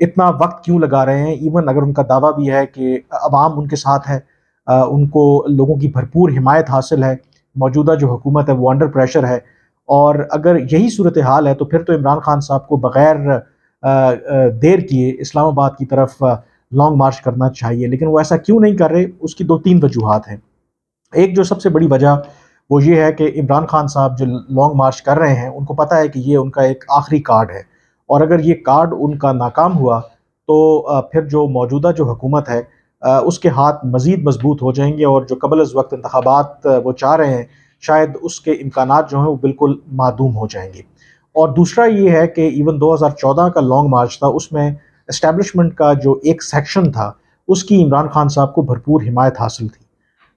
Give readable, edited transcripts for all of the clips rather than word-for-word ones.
اتنا وقت کیوں لگا رہے ہیں؟ ایون اگر ان کا دعویٰ بھی ہے کہ عوام ان کے ساتھ ہے، ان کو لوگوں کی بھرپور حمایت حاصل ہے، موجودہ جو حکومت ہے وہ انڈر پریشر ہے، اور اگر یہی صورتحال ہے تو پھر تو عمران خان صاحب کو بغیر دیر کیے اسلام آباد کی طرف لانگ مارچ کرنا چاہیے۔ لیکن وہ ایسا کیوں نہیں کر رہے؟ اس کی دو تین وجوہات ہیں۔ ایک جو سب سے بڑی وجہ وہ یہ ہے کہ عمران خان صاحب جو لانگ مارچ کر رہے ہیں ان کو پتہ ہے کہ یہ ان کا ایک آخری کارڈ ہے، اور اگر یہ کارڈ ان کا ناکام ہوا تو پھر جو موجودہ جو حکومت ہے اس کے ہاتھ مزید مضبوط ہو جائیں گے، اور جو قبل از وقت انتخابات وہ چاہ رہے ہیں شاید اس کے امکانات جو ہیں وہ بالکل معدوم ہو جائیں گے۔ اور دوسرا یہ ہے کہ ایون 2014 کا لانگ مارچ تھا، اس میں اسٹیبلشمنٹ کا جو ایک سیکشن تھا اس کی عمران خان صاحب کو بھرپور حمایت حاصل تھی،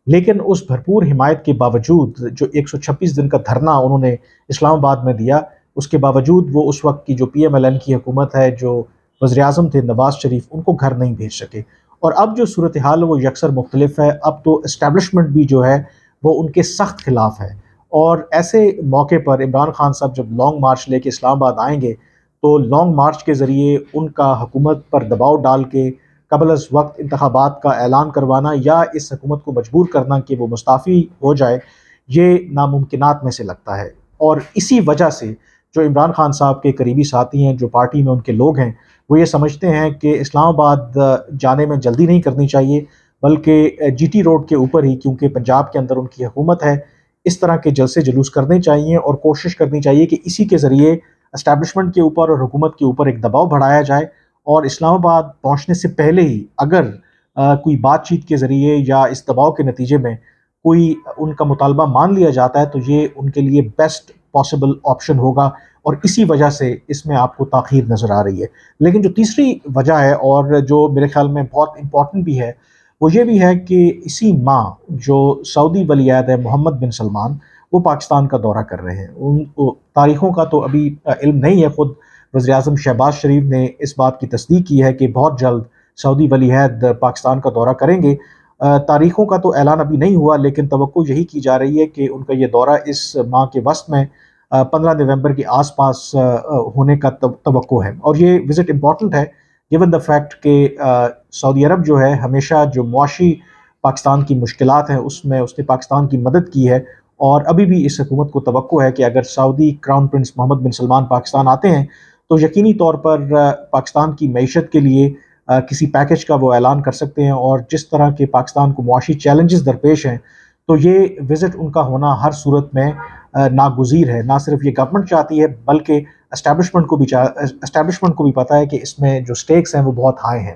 لیکن اس بھرپور حمایت کے باوجود جو 126 دن کا دھرنا انہوں نے اسلام آباد میں دیا، اس کے باوجود وہ اس وقت کی جو پی ایم ایل این کی حکومت ہے، جو وزیر اعظم تھے نواز شریف، ان کو گھر نہیں بھیج سکے۔ اور اب جو صورتحال ہے وہ یکسر مختلف ہے، اب تو اسٹیبلشمنٹ بھی جو ہے وہ ان کے سخت خلاف ہے، اور ایسے موقع پر عمران خان صاحب جب لانگ مارچ لے کے اسلام آباد آئیں گے تو لانگ مارچ کے ذریعے ان کا حکومت پر دباؤ ڈال کے قبل از وقت انتخابات کا اعلان کروانا یا اس حکومت کو مجبور کرنا کہ وہ مستعفی ہو جائے، یہ ناممکنات میں سے لگتا ہے۔ اور اسی وجہ سے جو عمران خان صاحب کے قریبی ساتھی ہیں، جو پارٹی میں ان کے لوگ ہیں، وہ یہ سمجھتے ہیں کہ اسلام آباد جانے میں جلدی نہیں کرنی چاہیے، بلکہ جی ٹی روڈ کے اوپر ہی، کیونکہ پنجاب کے اندر ان کی حکومت ہے، اس طرح کے جلسے جلوس کرنے چاہیے اور کوشش کرنی چاہیے کہ اسی کے ذریعے اسٹیبلشمنٹ کے اوپر اور حکومت کے اوپر ایک دباؤ بڑھایا جائے، اور اسلام آباد پہنچنے سے پہلے ہی اگر کوئی بات چیت کے ذریعے یا اس دباؤ کے نتیجے میں کوئی ان کا مطالبہ مان لیا جاتا ہے تو یہ ان کے لیے بیسٹ پاسبل آپشن ہوگا، اور اسی وجہ سے اس میں آپ کو تاخیر نظر آ رہی ہے۔ لیکن جو تیسری وجہ ہے اور جو میرے خیال میں بہت امپورٹنٹ بھی ہے، وہ یہ بھی ہے کہ اسی ماہ جو سعودی ولی عہد ہے محمد بن سلمان، وہ پاکستان کا دورہ کر رہے ہیں۔ ان کو تاریخوں کا تو ابھی علم نہیں ہے، خود وزیر اعظم شہباز شریف نے اس بات کی تصدیق کی ہے کہ بہت جلد سعودی ولی عہد پاکستان کا دورہ کریں گے۔ تاریخوں کا تو اعلان ابھی نہیں ہوا، لیکن توقع یہی کی جا رہی ہے کہ ان کا یہ دورہ اس ماہ کے وسط میں 15 نومبر کے آس پاس ہونے کا توقع ہے۔ اور یہ وزٹ امپورٹنٹ ہے گیون دا فیکٹ کہ سعودی عرب جو ہے ہمیشہ جو معاشی پاکستان کی مشکلات ہیں اس میں اس نے پاکستان کی مدد کی ہے، اور ابھی بھی اس حکومت کو توقع ہے کہ اگر سعودی کراؤن پرنس محمد بن سلمان پاکستان آتے ہیں تو یقینی طور پر پاکستان کی معیشت کے لیے کسی پیکج کا وہ اعلان کر سکتے ہیں، اور جس طرح کے پاکستان کو معاشی چیلنجز درپیش ہیں تو یہ وزٹ ان کا ہونا ہر صورت میں ناگزیر ہے۔ نہ صرف یہ گورنمنٹ چاہتی ہے بلکہ اسٹیبلشمنٹ کو بھی پتہ ہے کہ اس میں جو سٹیکس ہیں وہ بہت ہائی ہیں۔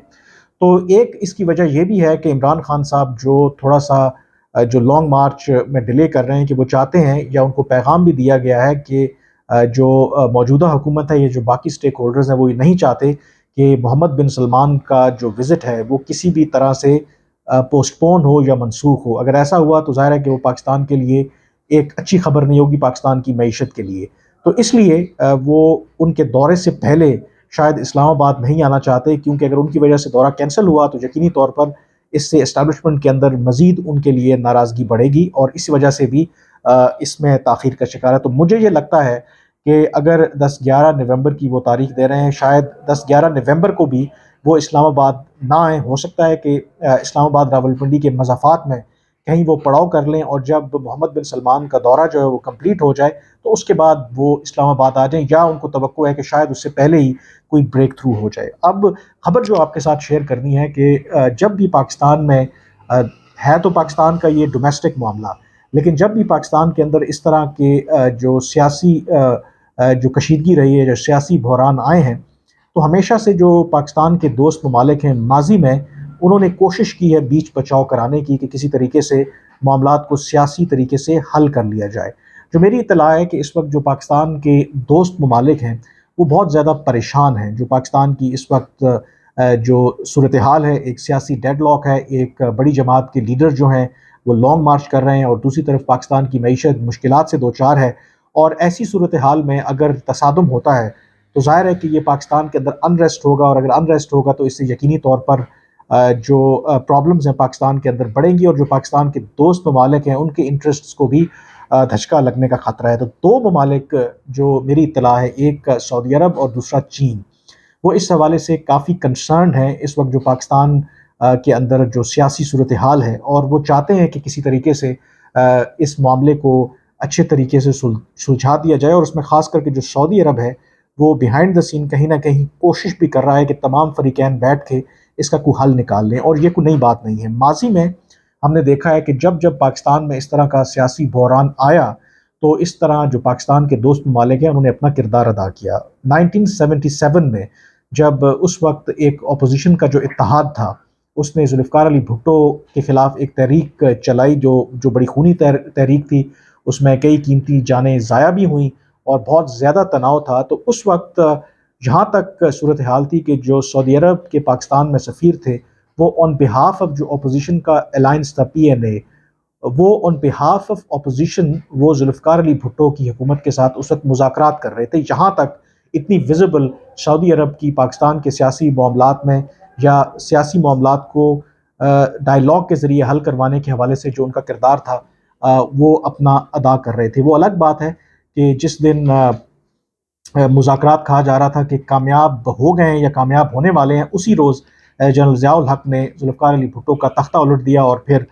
تو ایک اس کی وجہ یہ بھی ہے کہ عمران خان صاحب جو تھوڑا سا جو لانگ مارچ میں ڈیلے کر رہے ہیں، کہ وہ چاہتے ہیں یا ان کو پیغام بھی دیا گیا ہے کہ جو موجودہ حکومت ہے، یہ جو باقی سٹیک ہولڈرز ہیں وہ یہ نہیں چاہتے کہ محمد بن سلمان کا جو وزٹ ہے وہ کسی بھی طرح سے پوسٹ پون ہو یا منسوخ ہو۔ اگر ایسا ہوا تو ظاہر ہے کہ وہ پاکستان کے لیے ایک اچھی خبر نہیں ہوگی، پاکستان کی معیشت کے لیے۔ تو اس لیے وہ ان کے دورے سے پہلے شاید اسلام آباد نہیں آنا چاہتے، کیونکہ اگر ان کی وجہ سے دورہ کینسل ہوا تو یقینی طور پر اس سے اسٹیبلشمنٹ کے اندر مزید ان کے لیے ناراضگی بڑھے گی، اور اس وجہ سے بھی اس میں تاخیر کا شکار ہے۔ تو مجھے یہ لگتا ہے کہ اگر 10-11 نومبر کی وہ تاریخ دے رہے ہیں، شاید 10-11 نومبر کو بھی وہ اسلام آباد نہ آئیں۔ ہو سکتا ہے کہ اسلام آباد راولپنڈی کے مضافات میں کہیں وہ پڑاؤ کر لیں، اور جب محمد بن سلمان کا دورہ جو ہے وہ کمپلیٹ ہو جائے تو اس کے بعد وہ اسلام آباد آ جائیں، یا ان کو توقع ہے کہ شاید اس سے پہلے ہی کوئی بریک تھرو ہو جائے۔ اب خبر جو آپ کے ساتھ شیئر کرنی ہے کہ جب بھی پاکستان میں ہے تو پاکستان کا یہ ڈومیسٹک معاملہ، لیکن جب بھی پاکستان کے اندر اس طرح کے جو سیاسی جو کشیدگی رہی ہے، جو سیاسی بحران آئے ہیں، تو ہمیشہ سے جو پاکستان کے دوست ممالک ہیں ماضی میں انہوں نے کوشش کی ہے بیچ بچاؤ کرانے کی، کہ کسی طریقے سے معاملات کو سیاسی طریقے سے حل کر لیا جائے۔ جو میری اطلاع ہے کہ اس وقت جو پاکستان کے دوست ممالک ہیں وہ بہت زیادہ پریشان ہیں۔ جو پاکستان کی اس وقت جو صورتحال ہے، ایک سیاسی ڈیڈ لاک ہے، ایک بڑی جماعت کے لیڈر جو ہیں وہ لانگ مارچ کر رہے ہیں، اور دوسری طرف پاکستان کی معیشت مشکلات سے دوچار ہے، اور ایسی صورتحال میں اگر تصادم ہوتا ہے تو ظاہر ہے کہ یہ پاکستان کے اندر انریسٹ ہوگا، اور اگر انریسٹ ہوگا تو اس سے یقینی طور پر جو پرابلمز ہیں پاکستان کے اندر بڑھیں گی، اور جو پاکستان کے دوست ممالک ہیں ان کے انٹرسٹس کو بھی دھچکا لگنے کا خطرہ ہے۔ تو دو ممالک جو میری اطلاع ہے، ایک سعودی عرب اور دوسرا چین، وہ اس حوالے سے کافی کنسرنڈ ہیں اس وقت جو پاکستان کے اندر جو سیاسی صورتحال ہے، اور وہ چاہتے ہیں کہ کسی طریقے سے اس معاملے کو اچھے طریقے سے سلجھا دیا جائے، اور اس میں خاص کر کے جو سعودی عرب ہے وہ بیہائنڈ دا سین کہیں نہ کہیں کوشش بھی کر رہا ہے کہ تمام فریقین بیٹھ کے اس کا کوئی حل نکال لیں، اور یہ کوئی نئی بات نہیں ہے۔ ماضی میں ہم نے دیکھا ہے کہ جب جب پاکستان میں اس طرح کا سیاسی بحران آیا تو اس طرح جو پاکستان کے دوست ممالک ہیں انہوں نے اپنا کردار ادا کیا۔ 1977 میں جب اس وقت ایک اپوزیشن کا جو اتحاد تھا اس نے ذوالفقار علی بھٹو کے خلاف ایک تحریک چلائی جو بڑی خونی تحریک تھی، اس میں کئی قیمتی جانیں ضائع بھی ہوئیں اور بہت زیادہ تناؤ تھا، تو اس وقت جہاں تک صورتحال تھی کہ جو سعودی عرب کے پاکستان میں سفیر تھے وہ آن بہاف آف جو اپوزیشن کا الائنس تھا PNA، وہ آن بہاف آف اپوزیشن وہ ذوالفقار علی بھٹو کی حکومت کے ساتھ اس وقت مذاکرات کر رہے تھے، جہاں تک اتنی ویزیبل سعودی عرب کی پاکستان کے سیاسی معاملات میں یا سیاسی معاملات کو ڈائیلاگ کے ذریعے حل کروانے کے حوالے سے جو ان کا کردار تھا وہ اپنا ادا کر رہے تھے۔ وہ الگ بات ہے کہ جس دن مذاکرات کہا جا رہا تھا کہ کامیاب ہو گئے ہیں یا کامیاب ہونے والے ہیں، اسی روز جنرل ضیاء الحق نے ذوالفقار علی بھٹو کا تختہ الٹ دیا اور پھر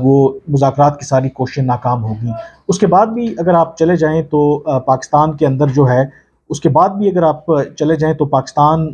وہ مذاکرات کی ساری کوششیں ناکام ہو گئیں۔ اس کے بعد بھی اگر آپ چلے جائیں تو پاکستان کے اندر جو ہے، اس کے بعد بھی اگر آپ چلے جائیں تو پاکستان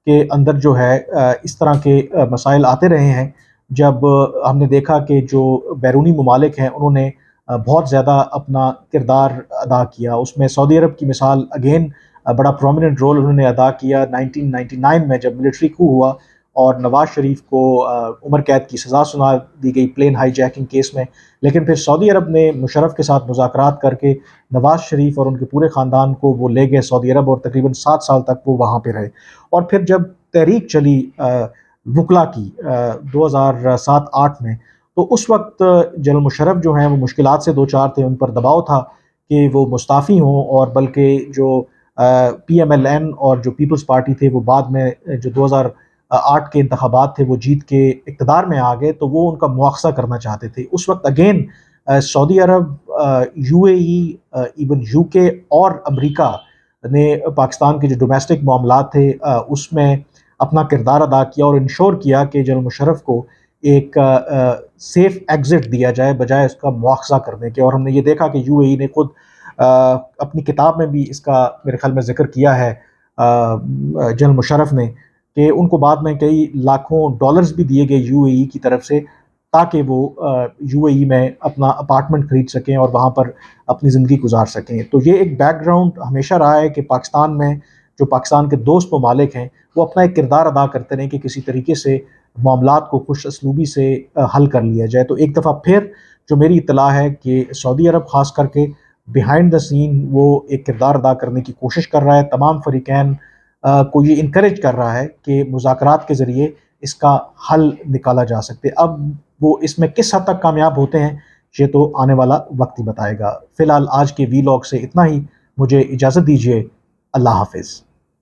کے اندر جو ہے اس طرح کے مسائل آتے رہے ہیں، جب ہم نے دیکھا کہ جو بیرونی ممالک ہیں انہوں نے بہت زیادہ اپنا کردار ادا کیا۔ اس میں سعودی عرب کی مثال اگین بڑا پرومیننٹ رول انہوں نے ادا کیا 1999 میں جب ملٹری کو ہوا اور نواز شریف کو عمر قید کی سزا سنا دی گئی پلین ہائی جیکنگ کیس میں، لیکن پھر سعودی عرب نے مشرف کے ساتھ مذاکرات کر کے نواز شریف اور ان کے پورے خاندان کو وہ لے گئے سعودی عرب، اور تقریباً 7 سال تک وہ وہاں پہ رہے۔ اور پھر جب تحریک چلی وکلا کی 2007-8 میں، تو اس وقت جنرل مشرف جو ہیں وہ مشکلات سے دوچار تھے، ان پر دباؤ تھا کہ وہ مستعفی ہوں، اور بلکہ جو PMLN اور جو پیپلز پارٹی تھے وہ بعد میں جو 2008 کے انتخابات تھے وہ جیت کے اقتدار میں آ گئے، تو وہ ان کا مواخذہ کرنا چاہتے تھے۔ اس وقت اگین سعودی عرب، UAE، ایون UK اور امریکہ نے پاکستان کے جو ڈومیسٹک معاملات تھے اس میں اپنا کردار ادا کیا اور انشور کیا کہ جنرل مشرف کو ایک سیف ایگزٹ دیا جائے بجائے اس کا مواخذہ کرنے کے۔ اور ہم نے یہ دیکھا کہ UAE نے خود اپنی کتاب میں بھی اس کا میرے خیال میں ذکر کیا ہے جنرل مشرف نے، کہ ان کو بعد میں کئی لاکھوں ڈالرز بھی دیے گئے UAE کی طرف سے تاکہ وہ UAE میں اپنا اپارٹمنٹ خرید سکیں اور وہاں پر اپنی زندگی گزار سکیں۔ تو یہ ایک بیک گراؤنڈ ہمیشہ رہا ہے کہ پاکستان میں جو پاکستان کے دوست ممالک ہیں وہ اپنا ایک کردار ادا کرتے رہیں کہ کسی طریقے سے معاملات کو خوش اسلوبی سے حل کر لیا جائے۔ تو ایک دفعہ پھر جو میری اطلاع ہے کہ سعودی عرب خاص کر کے بیہائنڈ دا سین وہ ایک کردار ادا کرنے کی کوشش کر رہا ہے، تمام فریقین کو یہ انکریج کر رہا ہے کہ مذاکرات کے ذریعے اس کا حل نکالا جا سکتے۔ اب وہ اس میں کس حد تک کامیاب ہوتے ہیں یہ تو آنے والا وقت ہی بتائے گا۔ فی الحال آج کے وی لاگ سے اتنا ہی، مجھے اجازت دیجیے، اللہ حافظ۔